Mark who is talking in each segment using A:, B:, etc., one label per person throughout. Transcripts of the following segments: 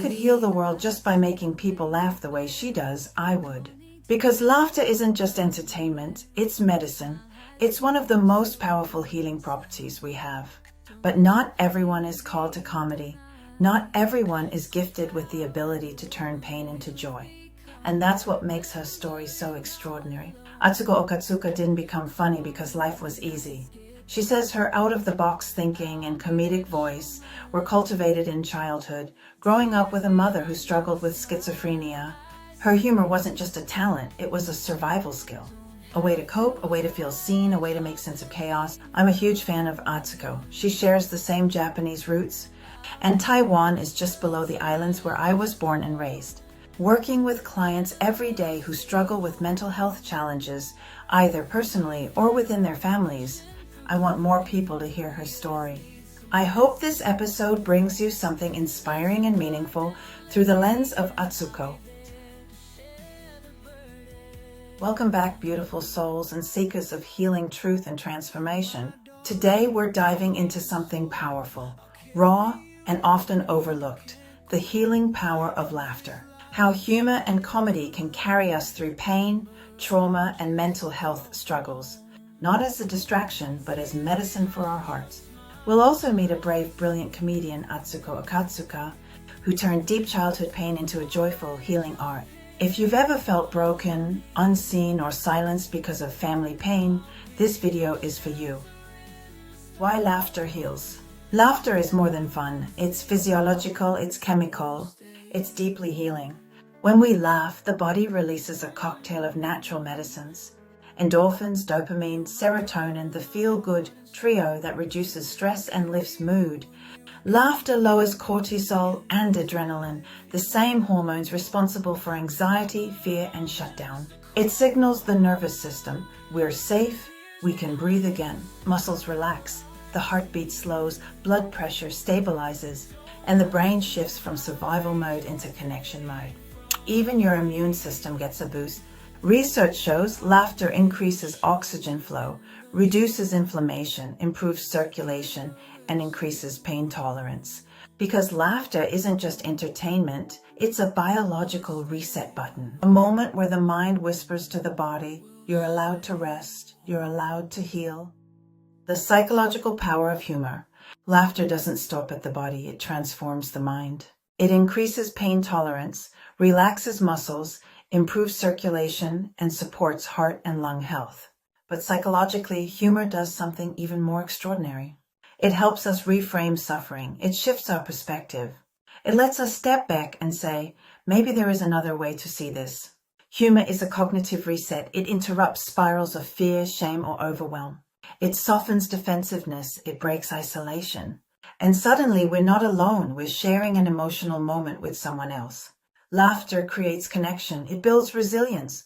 A: could heal the world just by making people laugh the way she does, I would. Because laughter isn't just entertainment, it's medicine. It's one of the most powerful healing properties we have. But not everyone is called to comedy. Not everyone is gifted with the ability to turn pain into joy. And that's what makes her story so extraordinary. Atsuko Okatsuka didn't become funny because life was easy. She says her out-of-the-box thinking and comedic voice were cultivated in childhood, growing up with a mother who struggled with schizophrenia. Her humor wasn't just a talent, it was a survival skill. A way to cope, a way to feel seen, a way to make sense of chaos. I'm a huge fan of Atsuko. She shares the same Japanese roots, and Taiwan is just below the islands where I was born and raised. Working with clients every day who struggle with mental health challenges, either personally or within their families, I want more people to hear her story. I hope this episode brings you something inspiring and meaningful through the lens of Atsuko. Welcome back, beautiful souls and seekers of healing, truth, and transformation. Today we're diving into something powerful, raw, and often overlooked, the healing power of laughter. How humor and comedy can carry us through pain, trauma, and mental health struggles, not as a distraction, but as medicine for our hearts. We'll also meet a brave, brilliant comedian, Atsuko Okatsuka, who turned deep childhood pain into a joyful, healing art. If you've ever felt broken, unseen, or silenced because of family pain, this video is for you. Why laughter heals. Laughter is more than fun. It's physiological, it's chemical, it's deeply healing. When we laugh, the body releases a cocktail of natural medicines. Endorphins, dopamine, serotonin, the feel-good trio that reduces stress and lifts mood. Laughter lowers cortisol and adrenaline, the same hormones responsible for anxiety, fear, and shutdown. It signals the nervous system. We're safe, we can breathe again. Muscles relax, the heartbeat slows, blood pressure stabilizes, and the brain shifts from survival mode into connection mode. Even your immune system gets a boost. Research shows laughter increases oxygen flow, reduces inflammation, improves circulation, and increases pain tolerance. Because laughter isn't just entertainment, it's a biological reset button. A moment where the mind whispers to the body, you're allowed to rest, you're allowed to heal. The psychological power of humor. Laughter doesn't stop at the body, it transforms the mind. It increases pain tolerance, relaxes muscles, improves circulation, and supports heart and lung health. But psychologically, humor does something even more extraordinary. It helps us reframe suffering. It shifts our perspective. It lets us step back and say, maybe there is another way to see this. Humor is a cognitive reset. It interrupts spirals of fear, shame, or overwhelm. It softens defensiveness. It breaks isolation. And suddenly, we're not alone. We're sharing an emotional moment with someone else. Laughter creates connection. It builds resilience.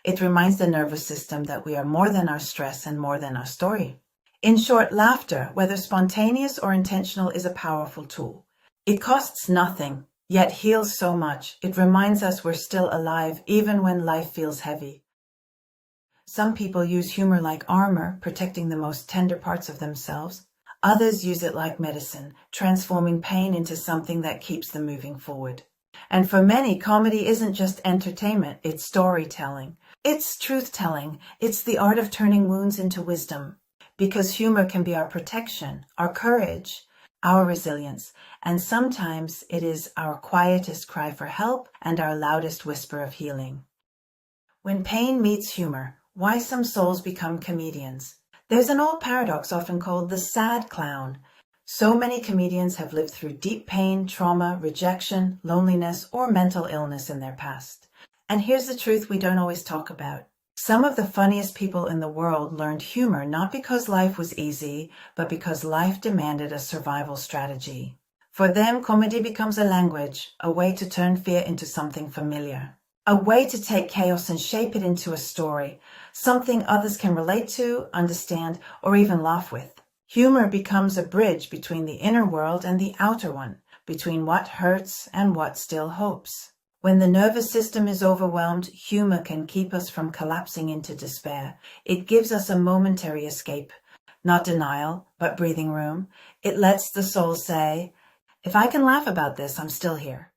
A: It reminds the nervous system that we are more than our stress and more than our story. In short, laughter, whether spontaneous or intentional, is a powerful tool. It costs nothing, yet heals so much. It reminds us we're still alive even when life feels heavy. Some people use humor like armor, protecting the most tender parts of themselves. Others use it like medicine, transforming pain into something that keeps them moving forward. And for many, comedy isn't just entertainment, it's storytelling. It's truth-telling. It's the art of turning wounds into wisdom. Because humor can be our protection, our courage, our resilience, and sometimes it is our quietest cry for help and our loudest whisper of healing. When pain meets humor, why some souls become comedians? There's an old paradox often called the sad clown. So many comedians have lived through deep pain, trauma, rejection, loneliness, or mental illness in their past. And here's the truth we don't always talk about. Some of the funniest people in the world learned humor not because life was easy, but because life demanded a survival strategy. For them, comedy becomes a language, a way to turn fear into something familiar, a way to take chaos and shape it into a story, something others can relate to, understand, or even laugh with. Humor becomes a bridge between the inner world and the outer one, between what hurts and what still hopes. When the nervous system is overwhelmed, humor can keep us from collapsing into despair. It gives us a momentary escape, not denial, but breathing room. It lets the soul say, if I can laugh about this, I'm still here.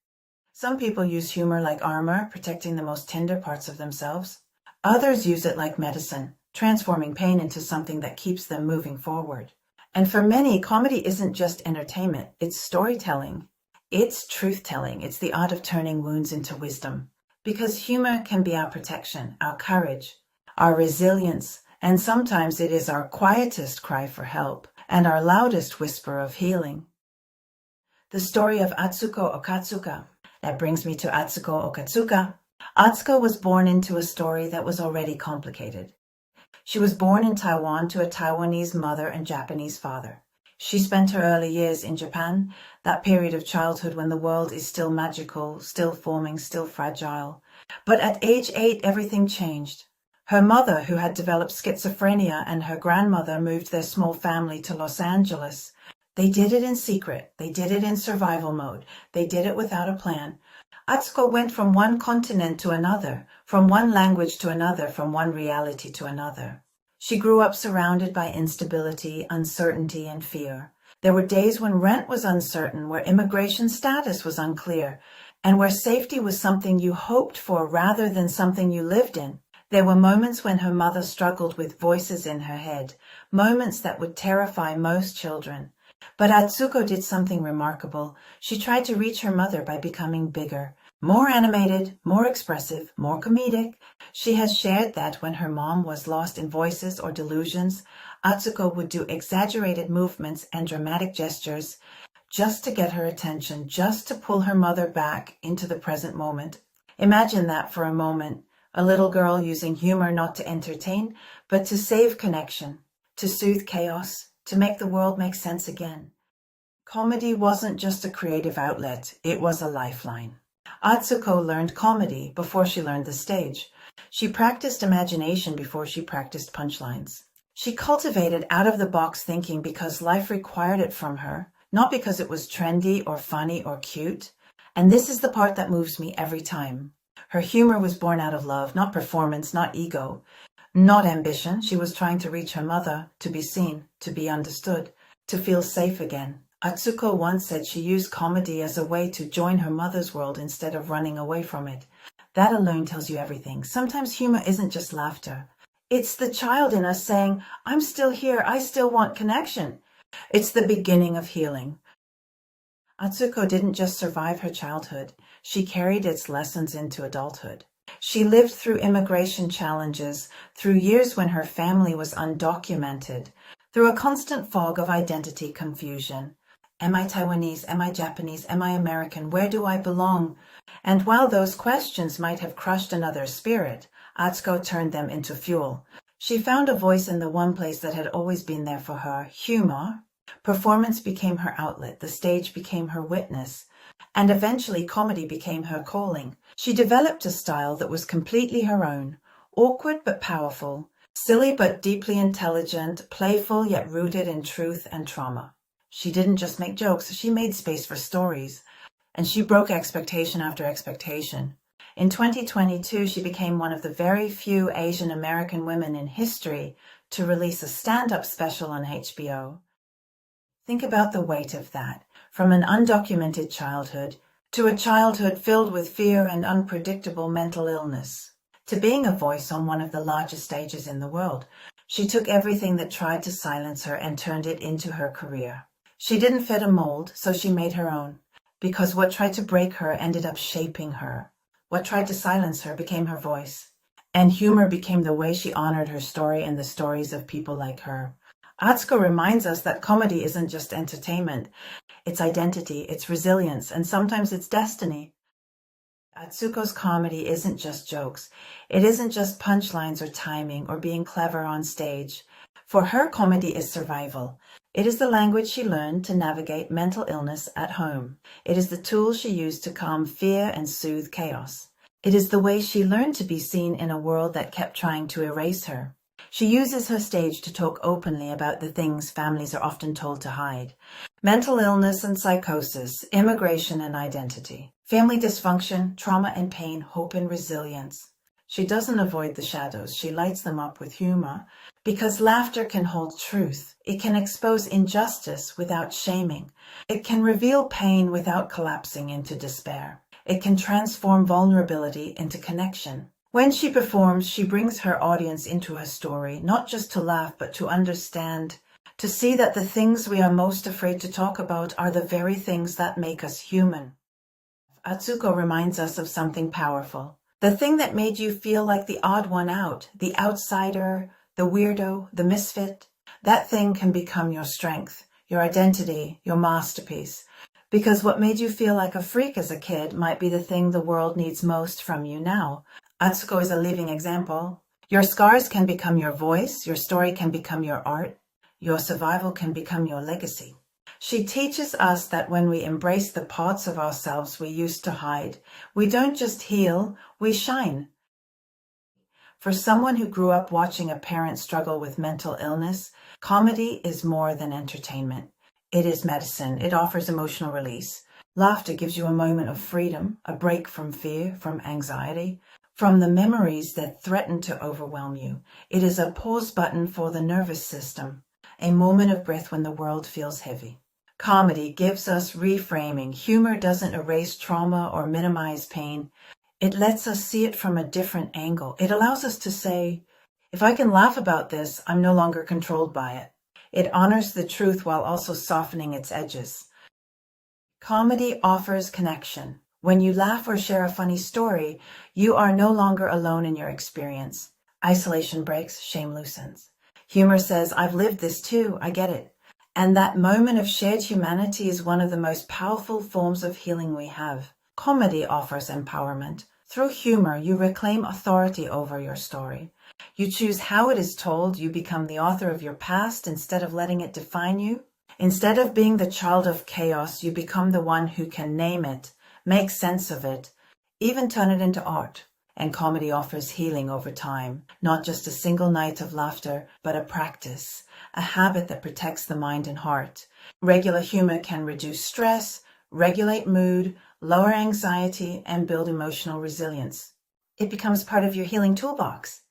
A: Some people use humor like armor, protecting the most tender parts of themselves. Others use it like medicine, transforming pain into something that keeps them moving forward. And for many, comedy isn't just entertainment, it's storytelling. It's truth-telling. It's the art of turning wounds into wisdom. Because humor can be our protection, our courage, our resilience, and sometimes it is our quietest cry for help and our loudest whisper of healing. The story of Atsuko Okatsuka. That brings me to Atsuko Okatsuka. Atsuko was born into a story that was already complicated. She was born in Taiwan to a Taiwanese mother and Japanese father. She spent her early years in Japan, that period of childhood when the world is still magical, still forming, still fragile. But at age 8, everything changed. Her mother, who had developed schizophrenia, and her grandmother moved their small family to Los Angeles. They did it in secret. They did it in survival mode. They did it without a plan. Atsuko went from one continent to another, from one language to another, from one reality to another. She grew up surrounded by instability, uncertainty, and fear. There were days when rent was uncertain, where immigration status was unclear, and where safety was something you hoped for rather than something you lived in. There were moments when her mother struggled with voices in her head, moments that would terrify most children. But Atsuko did something remarkable. She tried to reach her mother by becoming bigger, more animated, more expressive, more comedic. She has shared that when her mom was lost in voices or delusions, Atsuko would do exaggerated movements and dramatic gestures just to get her attention, just to pull her mother back into the present moment. Imagine that for a moment. A little girl using humor not to entertain, but to save connection, to soothe chaos, to make the world make sense again. Comedy wasn't just a creative outlet, it was a lifeline. Atsuko learned comedy before she learned the stage. She practiced imagination before she practiced punchlines. She cultivated out-of-the-box thinking because life required it from her, not because it was trendy or funny or cute. And this is the part that moves me every time. Her humor was born out of love, not performance, not ego, not ambition. She was trying to reach her mother, to be seen, to be understood, to feel safe again. Atsuko once said she used comedy as a way to join her mother's world instead of running away from it. That alone tells you everything. Sometimes humor isn't just laughter. It's the child in us saying, I'm still here, I still want connection. It's the beginning of healing. Atsuko didn't just survive her childhood, she carried its lessons into adulthood. She lived through immigration challenges, through years when her family was undocumented, through a constant fog of identity confusion. Am I Taiwanese? Am I Japanese? Am I American? Where do I belong? And while those questions might have crushed another's spirit, Atsuko turned them into fuel. She found a voice in the one place that had always been there for her, humor. Performance became her outlet, the stage became her witness, and eventually comedy became her calling. She developed a style that was completely her own, awkward but powerful, silly but deeply intelligent, playful yet rooted in truth and trauma. She didn't just make jokes, she made space for stories, and she broke expectation after expectation. In 2022, she became one of the very few Asian American women in history to release a stand-up special on HBO. Think about the weight of that, from an undocumented childhood to a childhood filled with fear and unpredictable mental illness, to being a voice on one of the largest stages in the world. She took everything that tried to silence her and turned it into her career. She didn't fit a mold, so she made her own, because what tried to break her ended up shaping her. What tried to silence her became her voice, and humor became the way she honored her story and the stories of people like her. Atsuko reminds us that comedy isn't just entertainment. It's identity, it's resilience, and sometimes it's destiny. Atsuko's comedy isn't just jokes. It isn't just punchlines or timing or being clever on stage. For her, comedy is survival. It is the language she learned to navigate mental illness at home. It is the tools she used to calm fear and soothe chaos. It is the way she learned to be seen in a world that kept trying to erase her. She uses her stage to talk openly about the things families are often told to hide. Mental illness and psychosis, immigration and identity, family dysfunction, trauma and pain, hope and resilience. She doesn't avoid the shadows, she lights them up with humor, because laughter can hold truth. It can expose injustice without shaming. It can reveal pain without collapsing into despair. It can transform vulnerability into connection. When she performs, she brings her audience into her story, not just to laugh, but to understand, to see that the things we are most afraid to talk about are the very things that make us human. Atsuko reminds us of something powerful. The thing that made you feel like the odd one out, the outsider, the weirdo, the misfit, that thing can become your strength, your identity, your masterpiece. Because what made you feel like a freak as a kid might be the thing the world needs most from you now. Atsuko is a living example. Your scars can become your voice, your story can become your art, your survival can become your legacy. She teaches us that when we embrace the parts of ourselves we used to hide, we don't just heal, we shine. For someone who grew up watching a parent struggle with mental illness, comedy is more than entertainment. It is medicine. It offers emotional release. Laughter gives you a moment of freedom, a break from fear, from anxiety, from the memories that threaten to overwhelm you. It is a pause button for the nervous system, a moment of breath when the world feels heavy. Comedy gives us reframing. Humor doesn't erase trauma or minimize pain. It lets us see it from a different angle. It allows us to say, if I can laugh about this, I'm no longer controlled by it. It honors the truth while also softening its edges. Comedy offers connection. When you laugh or share a funny story, you are no longer alone in your experience. Isolation breaks, shame loosens. Humor says, I've lived this too, I get it. And that moment of shared humanity is one of the most powerful forms of healing we have. Comedy offers empowerment. Through humor, you reclaim authority over your story. You choose how it is told. You become the author of your past instead of letting it define you. Instead of being the child of chaos, you become the one who can name it, make sense of it, even turn it into art. And comedy offers healing over time, not just a single night of laughter, but a practice, a habit that protects the mind and heart. Regular humor can reduce stress, regulate mood, lower anxiety, and build emotional resilience. It becomes part of your healing toolbox.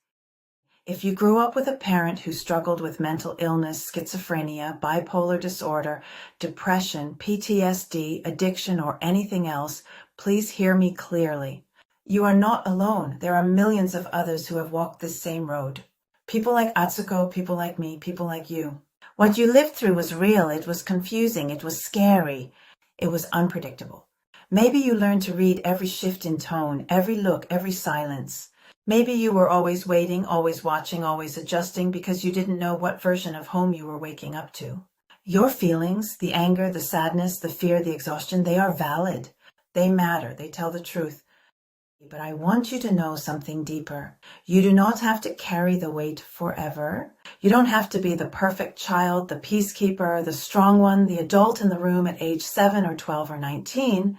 A: If you grew up with a parent who struggled with mental illness, schizophrenia, bipolar disorder, depression, PTSD, addiction, or anything else, please hear me clearly. You are not alone. There are millions of others who have walked this same road. People like Atsuko, people like me, people like you. What you lived through was real. It was confusing. It was scary. It was unpredictable. Maybe you learned to read every shift in tone, every look, every silence. Maybe you were always waiting, always watching, always adjusting because you didn't know what version of home you were waking up to. Your feelings, the anger, the sadness, the fear, the exhaustion, they are valid. They matter. They tell the truth. But I want you to know something deeper. You do not have to carry the weight forever. You don't have to be the perfect child, the peacekeeper, the strong one, the adult in the room at age 7 or 12 or 19.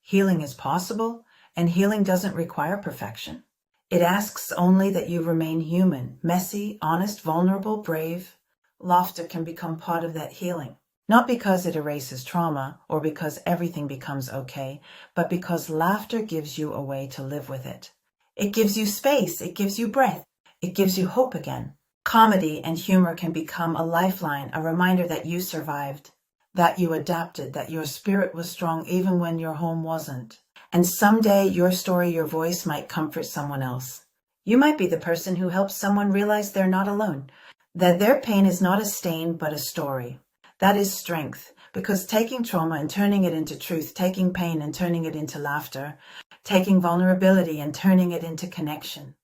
A: Healing is possible, and healing doesn't require perfection. It asks only that you remain human, messy, honest, vulnerable, brave. Laughter can become part of that healing. Not because it erases trauma or because everything becomes okay, but because laughter gives you a way to live with it. It gives you space. It gives you breath. It gives you hope again. Comedy and humor can become a lifeline, a reminder that you survived, that you adapted, that your spirit was strong even when your home wasn't. And someday your story, your voice might comfort someone else. You might be the person who helps someone realize they're not alone, that their pain is not a stain but a story. That is strength, because taking trauma and turning it into truth, taking pain and turning it into laughter, taking vulnerability and turning it into connection.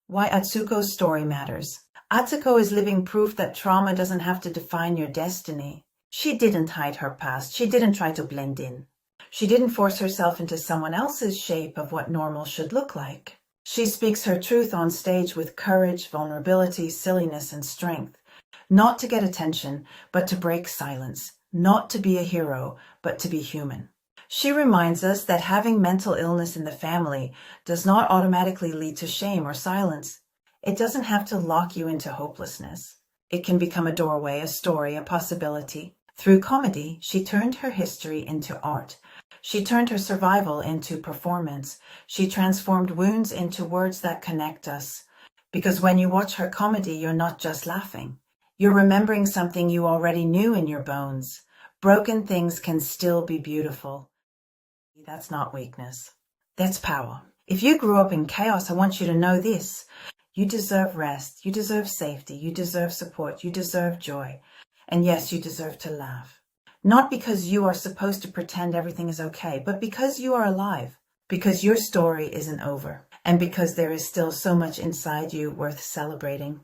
A: Why Atsuko's story matters. Atsuko is living proof that trauma doesn't have to define your destiny. She didn't hide her past. She didn't try to blend in. She didn't force herself into someone else's shape of what normal should look like. She speaks her truth on stage with courage, vulnerability, silliness, and strength. Not to get attention, but to break silence. Not to be a hero, but to be human. She reminds us that having mental illness in the family does not automatically lead to shame or silence. It doesn't have to lock you into hopelessness. It can become a doorway, a story, a possibility. Through comedy, she turned her history into art. She turned her survival into performance. She transformed wounds into words that connect us. Because when you watch her comedy, you're not just laughing. You're remembering something you already knew in your bones. Broken things can still be beautiful. That's not weakness. That's power. If you grew up in chaos, I want you to know this. You deserve rest. You deserve safety. You deserve support. You deserve joy. And yes, you deserve to laugh. Not because you are supposed to pretend everything is okay, but because you are alive. Because your story isn't over. And because there is still so much inside you worth celebrating.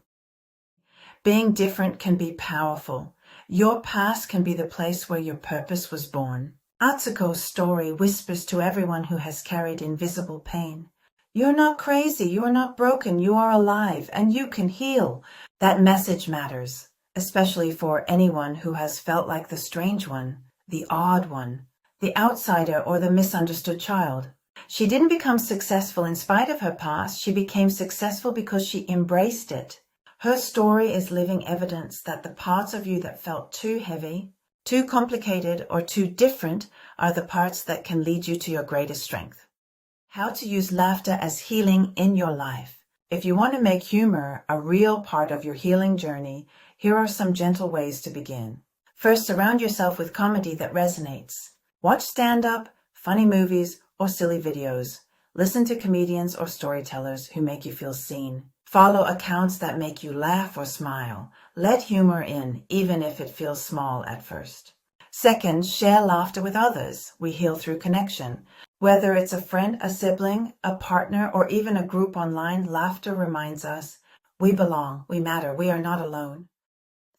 A: Being different can be powerful. Your past can be the place where your purpose was born. Atsuko's story whispers to everyone who has carried invisible pain. You're not crazy, you are not broken, you are alive, and you can heal. That message matters, especially for anyone who has felt like the strange one, the odd one, the outsider, or the misunderstood child. She didn't become successful in spite of her past, she became successful because she embraced it. Her story is living evidence that the parts of you that felt too heavy, too complicated, or too different are the parts that can lead you to your greatest strength. How to use laughter as healing in your life. If you want to make humor a real part of your healing journey, here are some gentle ways to begin. First, surround yourself with comedy that resonates. Watch stand-up, funny movies, or silly videos. Listen to comedians or storytellers who make you feel seen. Follow accounts that make you laugh or smile. Let humor in, even if it feels small at first. Second, share laughter with others. We heal through connection. Whether it's a friend, a sibling, a partner, or even a group online, laughter reminds us we belong, we matter, we are not alone.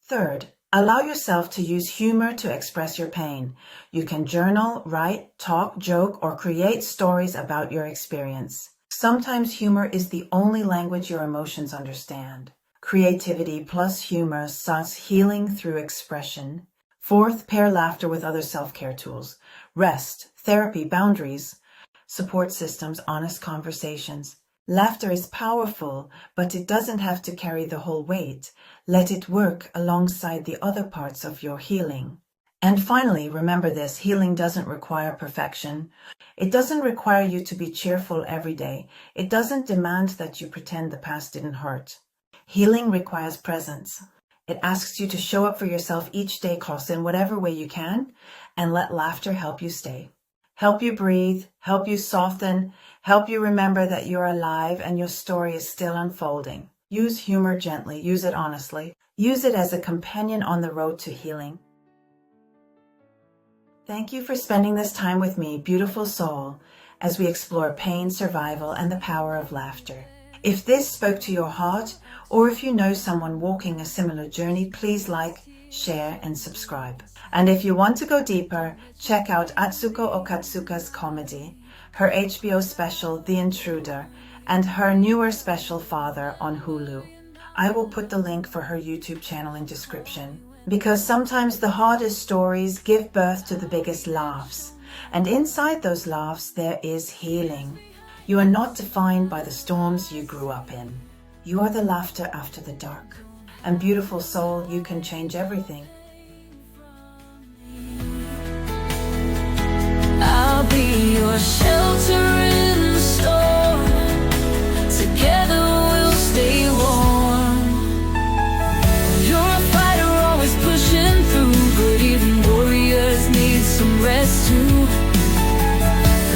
A: Third, allow yourself to use humor to express your pain. You can journal, write, talk, joke, or create stories about your experience. Sometimes humor is the only language your emotions understand. Creativity plus humor starts healing through expression. Fourth, pair laughter with other self-care tools. Rest, therapy, boundaries, support systems, honest conversations. Laughter is powerful, but it doesn't have to carry the whole weight. Let it work alongside the other parts of your healing. And finally, remember this, healing doesn't require perfection. It doesn't require you to be cheerful every day. It doesn't demand that you pretend the past didn't hurt. Healing requires presence. It asks you to show up for yourself each day, Koss, in whatever way you can, and let laughter help you stay. Help you breathe, help you soften, help you remember that you're alive and your story is still unfolding. Use humor gently, use it honestly. Use it as a companion on the road to healing. Thank you for spending this time with me, beautiful soul, as we explore pain, survival, and the power of laughter. If this spoke to your heart, or if you know someone walking a similar journey, please like, share, and subscribe. And if you want to go deeper, check out Atsuko Okatsuka's comedy, her HBO special, The Intruder, and her newer special, Father, on Hulu. I will put the link for her YouTube channel in description. Because sometimes the hardest stories give birth to the biggest laughs. And inside those laughs, there is healing. You are not defined by the storms you grew up in. You are the laughter after the dark. And beautiful soul, you can change everything.
B: I'll be your shelter in the storm. Together we'll stay warm. You're a fighter, always pushing through, but even warriors need some rest too.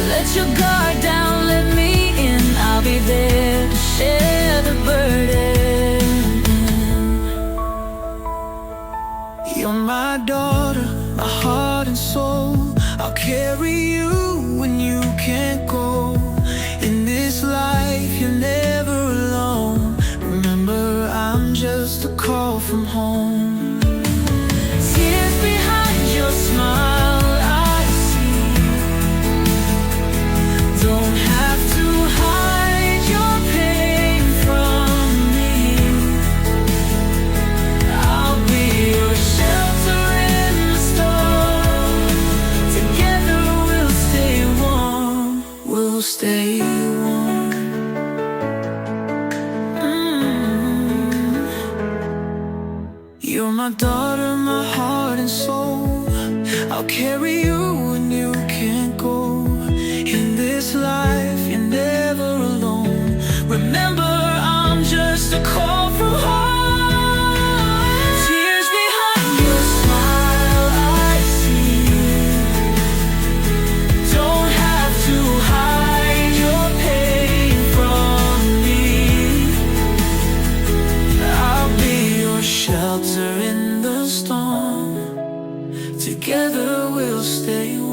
B: Let your guard down, let me in. I'll be there to share the burden. You're my daughter, my heart and soul. I'll carry you when you can't go. In this life you're never alone. Remember, I'm just a call from home. Tears behind your smile I see. Don't have to hide your pain from me. I'll be your shelter in the storm. Together we'll stay warm. We'll stay warm. You're my daughter, my heart and soul. I'll carry you when you can't go. In this life, you're never alone. Remember, I'm just a call from home. Tears behind your smile I see. Don't have we'll stay warm.